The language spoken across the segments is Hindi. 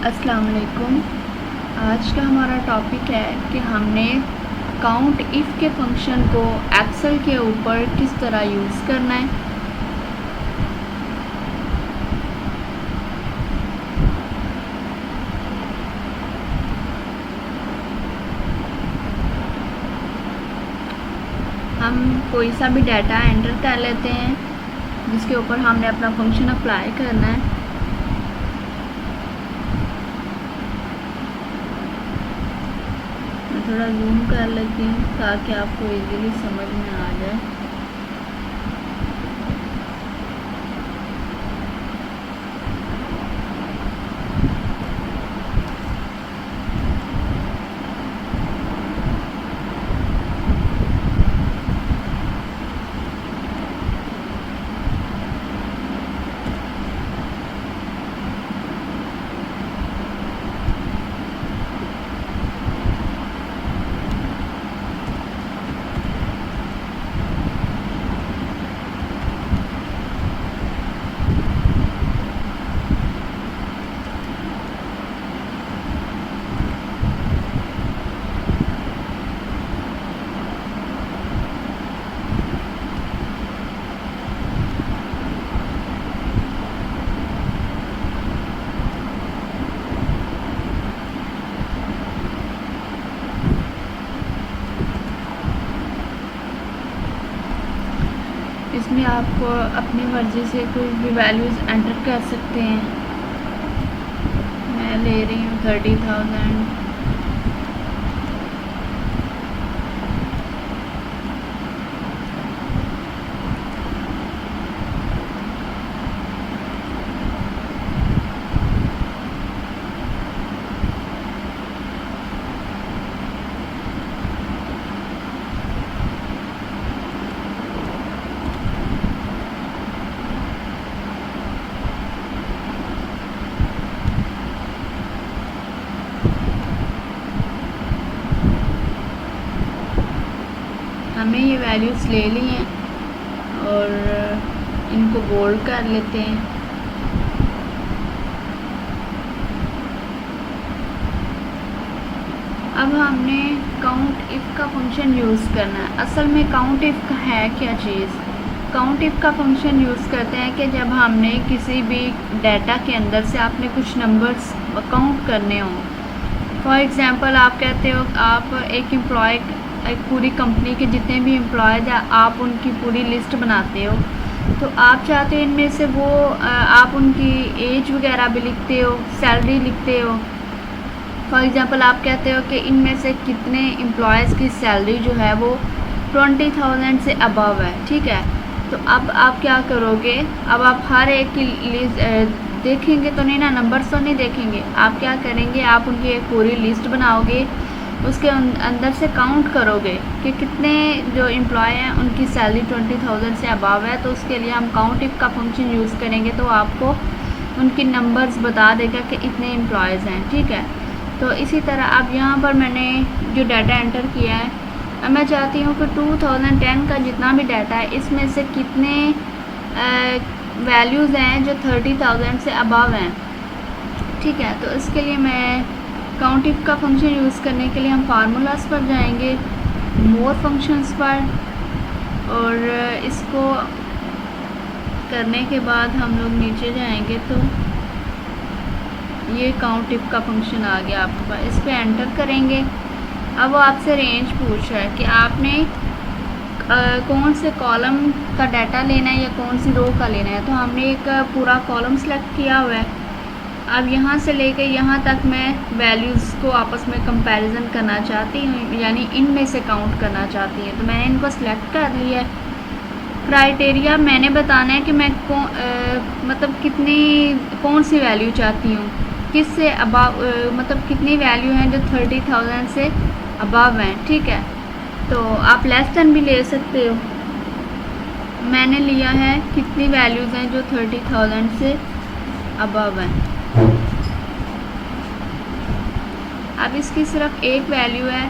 अस्सलाम वालेकुम। आज का हमारा टॉपिक है कि हमने काउंट इफ़ के फंक्शन को एक्सेल के ऊपर किस तरह यूज़ करना है। हम कोई सा भी डाटा एंटर कर लेते हैं जिसके ऊपर हमने अपना फंक्शन अप्लाई करना है। मैं थोड़ा जूम कर लेती हूँ ताकि आपको इजीली समझ में आ जाए। इसमें आप अपनी मर्ज़ी से कोई भी वैल्यूज़ एंटर कर सकते हैं। मैं ले रही हूँ 30,000। हमने ये वैल्यूज़ ले ली हैं और इनको बोल्ड कर लेते हैं। अब हमने काउंट इफ़ का फंक्शन यूज़ करना है। असल में काउंट इफ़ का है क्या चीज़? काउंट इफ़ का फंक्शन यूज़ करते हैं कि जब हमने किसी भी डाटा के अंदर से आपने कुछ नंबर्स काउंट करने हों। फॉर एग्ज़ाम्पल आप कहते हो आप एक पूरी कंपनी के जितने भी एम्प्लॉयज़ हैं आप उनकी पूरी लिस्ट बनाते हो, तो आप चाहते हो इनमें से वो आप उनकी एज वगैरह भी लिखते हो, सैलरी लिखते हो। फॉर एग्ज़ाम्पल आप कहते हो कि इनमें से कितने एम्प्लॉयज़ की सैलरी जो है वो 20,000 से अबव है, ठीक है। तो अब आप क्या करोगे, अब आप हर एक की लिस्ट देखेंगे तो नहीं ना, नंबर्स तो नहीं देखेंगे। आप क्या करेंगे, आप उनकी एक पूरी लिस्ट बनाओगे, उसके अंदर से काउंट करोगे कि कितने जो एम्प्लॉय हैं उनकी सैलरी 20,000 से अबव है। तो उसके लिए हम काउंट इफ़ का फंक्शन यूज़ करेंगे तो आपको उनकी नंबर्स बता देगा कि इतने एम्प्लॉयज़ हैं, ठीक है। तो इसी तरह अब यहाँ पर मैंने जो डाटा एंटर किया है, अब मैं चाहती हूँ कि 2010 का जितना भी डाटा है इसमें से कितने वैल्यूज़ हैं जो 30,000 से अबव हैं, ठीक है। तो इसके लिए मैं काउंट इफ़ का फंक्शन यूज़ करने के लिए हम फार्मूलाज पर जाएंगे, मोर फंक्शंस पर, और इसको करने के बाद हम लोग नीचे जाएंगे तो ये काउंट इफ़ का फंक्शन आ गया आपके पास। इस पर एंटर करेंगे। अब वो आपसे रेंज पूछ रहा है कि आपने कौन से कॉलम का डाटा लेना है या कौन सी रो का लेना है। तो हमने एक पूरा कॉलम सेलेक्ट किया हुआ है। अब यहाँ से लेकर यहाँ तक मैं वैल्यूज़ को आपस में कंपैरिजन करना चाहती हूँ, यानी इनमें से काउंट करना चाहती हूँ। तो मैंने इनको सेलेक्ट कर लिया है। क्राइटेरिया मैंने बताना है कि मैं मतलब कौन सी वैल्यू चाहती हूँ, किस से अबव, मतलब कितनी वैल्यू हैं जो 30,000 से अबव हैं, ठीक है। तो आप लेस देन भी ले सकते हो। मैंने लिया है कितनी वैल्यूज़ हैं जो 30,000 से अबव हैं। अब इसकी सिर्फ एक वैल्यू है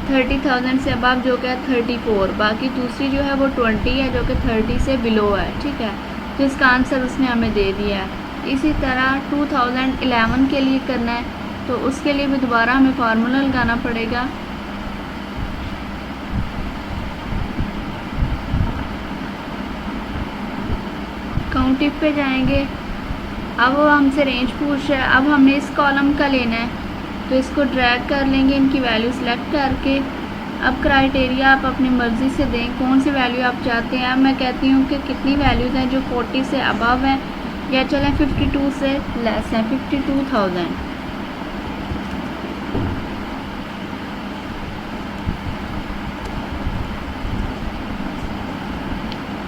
30,000 से अबव जो कि है 34, बाकी दूसरी जो है वो 20 है जो कि 30 से बिलो है, ठीक है। तो इसका आंसर उसने हमें दे दिया है। इसी तरह 2011 के लिए करना है तो उसके लिए भी दोबारा हमें फार्मूला लगाना पड़ेगा। काउंट इफ पे जाएंगे। अब वो हमसे रेंज पूछ रहा है, अब हमने इस कॉलम का लेना है तो इसको ड्रैग कर लेंगे, इनकी वैल्यू सेलेक्ट करके। अब क्राइटेरिया आप अपनी मर्ज़ी से दें कौन सी वैल्यू आप चाहते हैं। अब मैं कहती हूँ कि कितनी वैल्यूज़ हैं जो 40 से अबव हैं, या चलें 52 से लेस हैं, 52,000।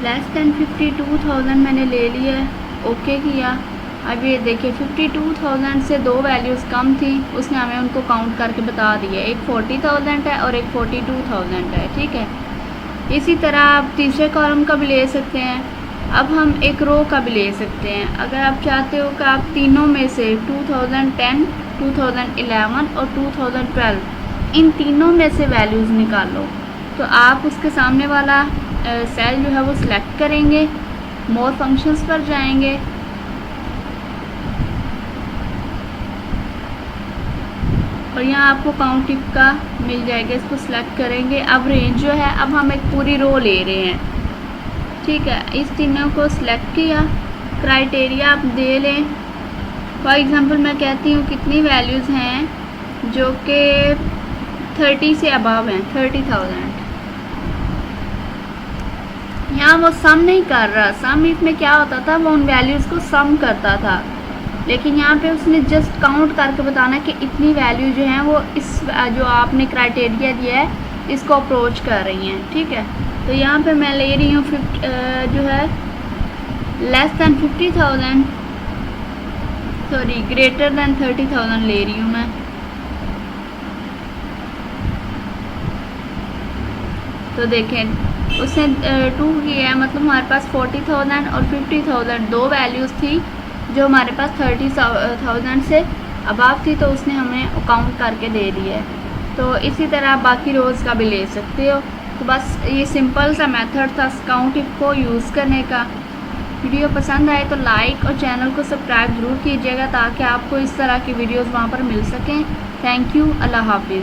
लेस दैन 52,000 मैंने ले लिया, ओके किया। अब ये देखिए 52,000 से दो वैल्यूज़ कम थी, उसने हमें उनको काउंट करके बता दिया, एक 40,000 है और एक 42,000 है, ठीक है। इसी तरह आप तीसरे कॉलम का भी ले सकते हैं। अब हम एक रो का भी ले सकते हैं। अगर आप चाहते हो कि आप तीनों में से 2010, 2011 और 2012 इन तीनों में से वैल्यूज़ निकालो, तो आप उसके सामने वाला सेल जो है वो सिलेक्ट करेंगे, मोर फंक्शंस पर जाएंगे, और यहाँ आपको काउंट इफ का मिल जाएगा, इसको सिलेक्ट करेंगे। अब रेंज जो है, अब हम एक पूरी रो ले रहे हैं, ठीक है। इस तीनों को सिलेक्ट किया, क्राइटेरिया आप दे लें। फॉर एग्ज़ाम्पल मैं कहती हूँ कितनी वैल्यूज़ हैं जो कि 30 से अबव हैं, 30,000। यहाँ वो सम नहीं कर रहा, सम इसमें क्या होता था, वो उन वैल्यूज़ को सम करता था, लेकिन यहाँ पे उसने जस्ट काउंट करके बताना कि इतनी वैल्यू जो हैं वो इस जो आपने क्राइटेरिया दिया है इसको अप्रोच कर रही हैं, ठीक है। तो यहाँ पे मैं ले रही हूँ जो है less than 50,000, sorry greater than 30,000 ले रही हूँ मैं। तो देखें उसने 2 किया है, मतलब हमारे पास 40,000 और 50,000 दो वैल्यूज़ थी जो हमारे पास 30,000 से अबव थी, तो उसने हमें काउंट करके दे दिया है। तो इसी तरह आप बाकी रोज़ का भी ले सकते हो। तो बस ये सिंपल सा मेथड था काउंट इफ को यूज़ करने का। वीडियो पसंद आए तो लाइक और चैनल को सब्सक्राइब ज़रूर कीजिएगा ताकि आपको इस तरह की वीडियोज़ वहाँ पर मिल सकें। थैंक यू, अल्लाह हाफिज़।